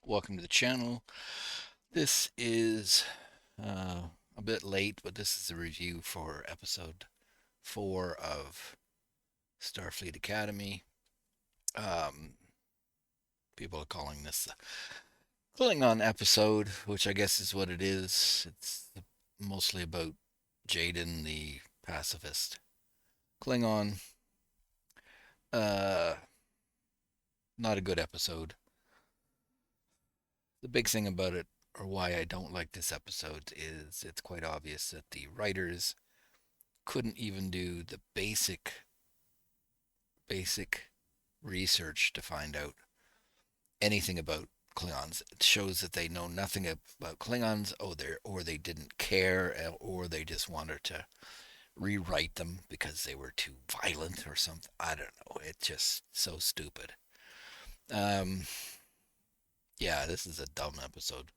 Welcome to the channel. This is a bit late, but this is a review for episode 4 of Starfleet Academy. Um, People are calling this the Klingon episode, which I guess is what it is. It's mostly about Jaden, the pacifist Klingon. Uh, Not a good episode. The big thing about it, or why I don't like this episode, is it's quite obvious that the writers couldn't even do the basic research to find out anything about Klingons. It shows that they know nothing about Klingons, or they didn't care, or they just wanted to rewrite them because they were too violent or something. I don't know. It's just so stupid. Um, yeah, this is a dumb episode.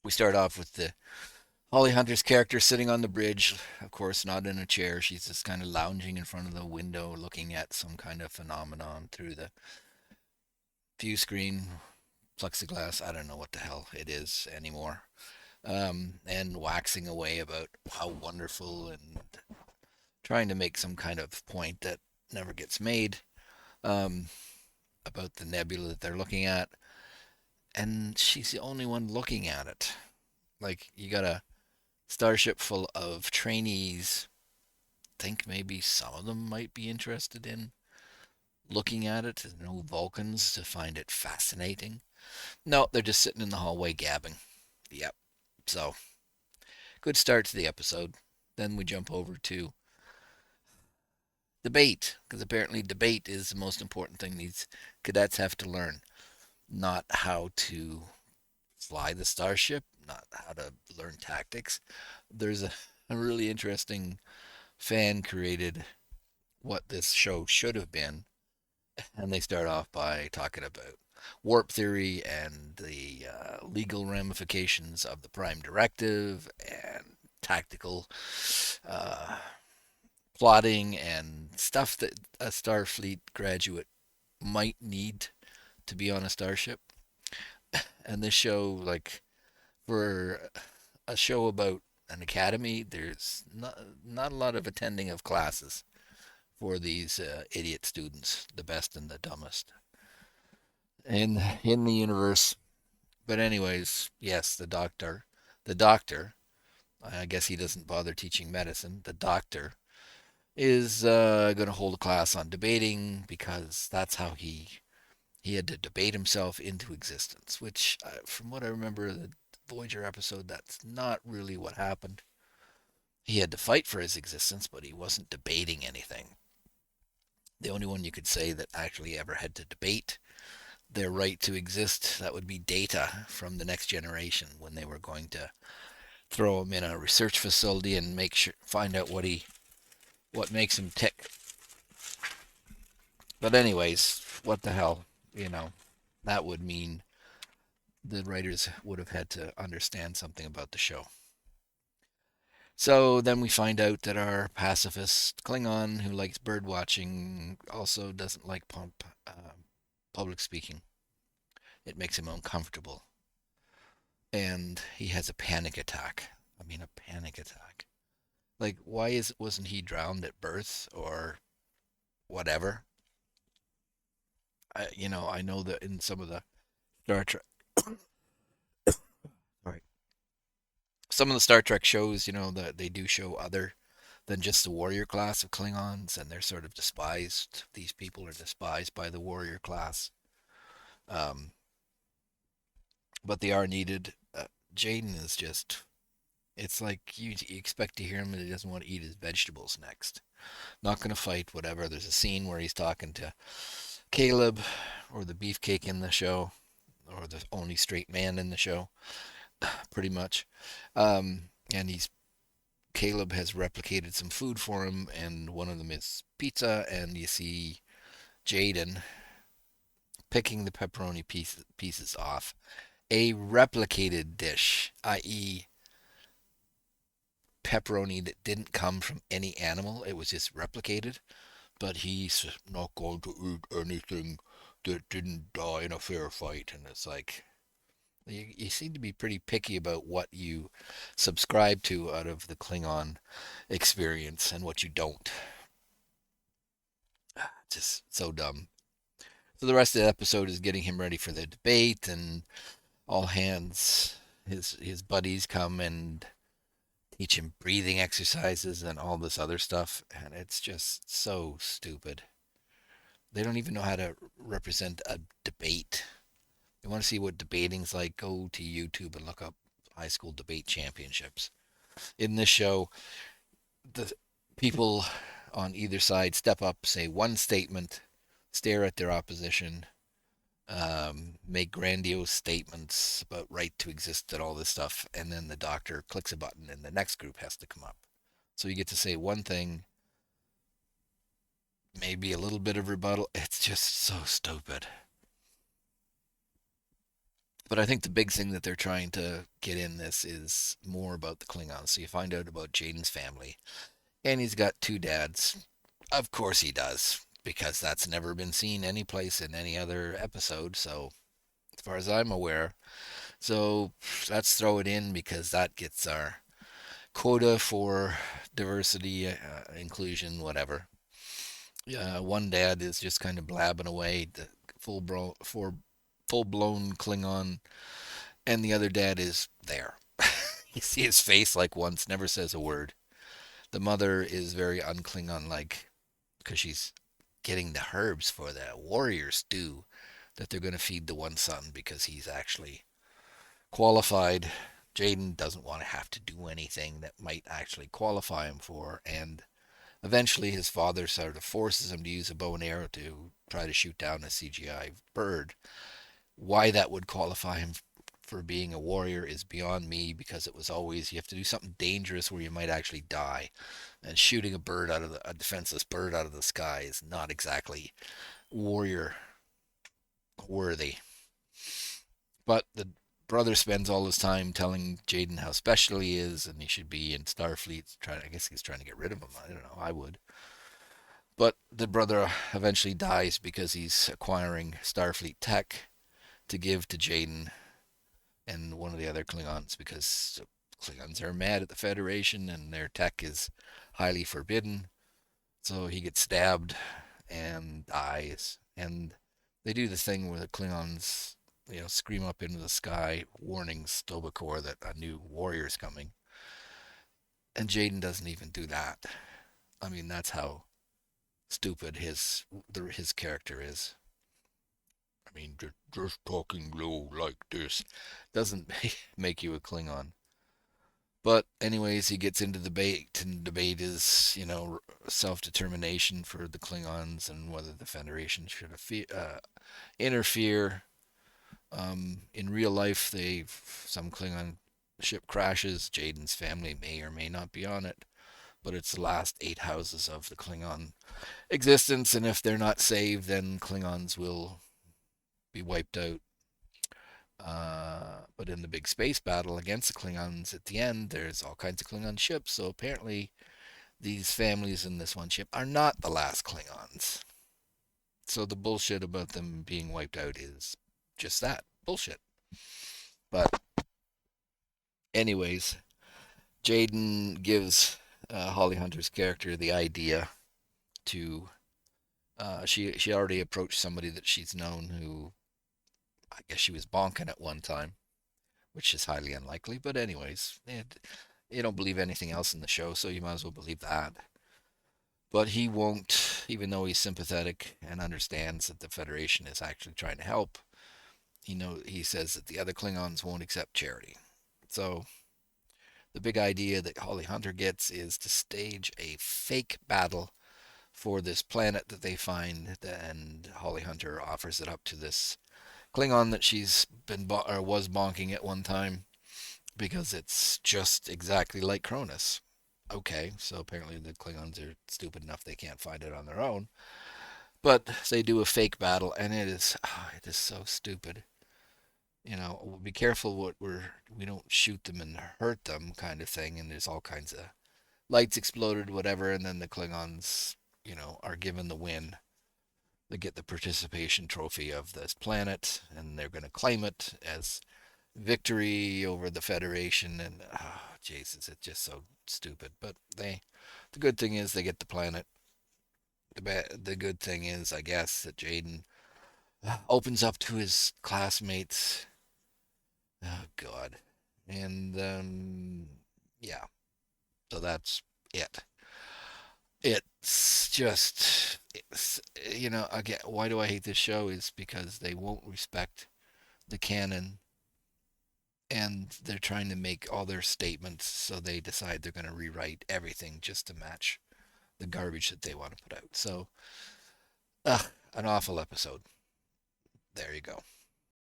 We start off with the Holly Hunter's character sitting on the bridge, of course, not in a chair. She's just kind of lounging in front of the window, looking at some kind of phenomenon through the view screen, plexiglass. I don't know what the hell it is anymore. And waxing away about how wonderful and trying to make some kind of point that never gets made um, about the nebula that they're looking at. And she's the only one looking at it. Like, you got a starship full of trainees. Think maybe some of them might be interested in looking at it. There's no Vulcans to find it fascinating. No, they're just sitting in the hallway gabbing. Yep. So, good start to the episode. Then we jump over to debate, because apparently debate is the most important thing these cadets have to learn. Not how to fly the starship, not how to learn tactics. There's a really interesting fan created what this show should have been, and they start off by talking about warp theory and the legal ramifications of the Prime Directive and tactical uh, plotting and stuff that a Starfleet graduate might need to be on a starship. And this show, like, for a show about an academy, there's not a lot of attending of classes for these idiot students, the best and the dumbest in the universe. But anyways, yes, the doctor. I guess he doesn't bother teaching medicine. The doctor is going to hold a class on debating because that's how he had to debate himself into existence. Which, from what I remember, the Voyager episode, that's not really what happened. He had to fight for his existence, but he wasn't debating anything. The only one you could say that actually ever had to debate their right to exist, that would be Data from the Next Generation, when they were going to throw him in a research facility and find out what makes him tick. But anyways, what the hell, you know, that would mean the writers would have had to understand something about the show. So then we find out that our pacifist Klingon, who likes bird watching, also doesn't like public speaking. It makes him uncomfortable, and he has a panic attack. I mean, a panic attack. Like, why wasn't he drowned at birth or whatever? I know that in some of the Star Trek, right, some of the Star Trek shows, that they do show other than just the warrior class of Klingons, and they're sort of despised. These people are despised by the warrior class, um, but they are needed. Jaden is just. It's like you expect to hear him, and he doesn't want to eat his vegetables next. Not going to fight, whatever. There's a scene where he's talking to Caleb, or the beefcake in the show, or the only straight man in the show, pretty much. And Caleb has replicated some food for him, and one of them is pizza. And you see Jaden picking the pepperoni pieces off a replicated dish, i.e., pepperoni that didn't come from any animal. It was just replicated. But he's not going to eat anything that didn't die in a fair fight. And it's like, you seem to be pretty picky about what you subscribe to out of the Klingon experience and what you don't. Just so dumb. So the rest of the episode is getting him ready for the debate, and all hands, his buddies come and teach him breathing exercises and all this other stuff, and it's just so stupid. They don't even know how to represent a debate. You want to see what debating's like? Go to YouTube and look up high school debate championships. In this show, the people on either side step up, say one statement, stare at their opposition, make grandiose statements about right to exist and all this stuff, and then the doctor clicks a button and the next group has to come up. So you get to say one thing, maybe a little bit of rebuttal. It's just so stupid. But I think the big thing that they're trying to get in this is more about the Klingons. So you find out about Jaden's family, and he's got two dads. Of course he does, because that's never been seen anyplace in any other episode. So as far as I'm aware, so let's throw it in because that gets our quota for diversity, inclusion, whatever. One dad is just kind of blabbing away, the full blown Klingon, and the other dad is there. You see his face like once, never says a word. The mother is very unklingon like because she's getting the herbs for the warrior stew that they're going to feed the one son because he's actually qualified. Jaden doesn't want to have to do anything that might actually qualify him for, and eventually his father sort of forces him to use a bow and arrow to try to shoot down a CGI bird. Why that would qualify him for being a warrior is beyond me because it was always you have to do something dangerous where you might actually die, and shooting a defenseless bird out of the sky is not exactly warrior worthy. But the brother spends all his time telling Jaden how special he is and he should be in Starfleet. I guess he's trying to get rid of him. I don't know. I would. But the brother eventually dies because he's acquiring Starfleet tech to give to Jaden and one of the other Klingons because Klingons are mad at the Federation and their tech is highly forbidden. So he gets stabbed and dies. And they do the thing where the Klingons, scream up into the sky, warning Stobakor that a new warrior is coming. And Jaden doesn't even do that. I mean, that's how stupid his character is. I mean, just talking low like this doesn't make you a Klingon. But anyways, he gets into debate, and debate is, self-determination for the Klingons and whether the Federation should interfere. In real life, some Klingon ship crashes. Jaden's family may or may not be on it, but it's the last 8 houses of the Klingon existence, and if they're not saved, then Klingons will be wiped out. But in the big space battle against the Klingons at the end, there's all kinds of Klingon ships. So apparently, these families in this one ship are not the last Klingons. So the bullshit about them being wiped out is just that bullshit. But, anyways, Jaden gives Holly Hunter's character the idea to. She already approached somebody that she's known who I guess she was bonking at one time, which is highly unlikely. But anyways, you don't believe anything else in the show, so you might as well believe that. But he won't, even though he's sympathetic and understands that the Federation is actually trying to help. He says that the other Klingons won't accept charity. So the big idea that Holly Hunter gets is to stage a fake battle for this planet that they find, and Holly Hunter offers it up to this Klingon that she's been or was bonking at one time because it's just exactly like Cronus. Okay, so apparently the Klingons are stupid enough they can't find it on their own, but they do a fake battle, and it is so stupid. Be careful we don't shoot them and hurt them, kind of thing. And there's all kinds of lights exploded, whatever, and then the Klingons, are given the win. They get the participation trophy of this planet, and they're going to claim it as victory over the Federation. And oh, Jesus, it's just so stupid. But the good thing is they get the planet. The good thing is, I guess, that Jaden opens up to his classmates. Oh God, and yeah. So that's it. It's just, again, why do I hate this show is because they won't respect the canon and they're trying to make all their statements, so they decide they're going to rewrite everything just to match the garbage that they want to put out. So, an awful episode. There you go.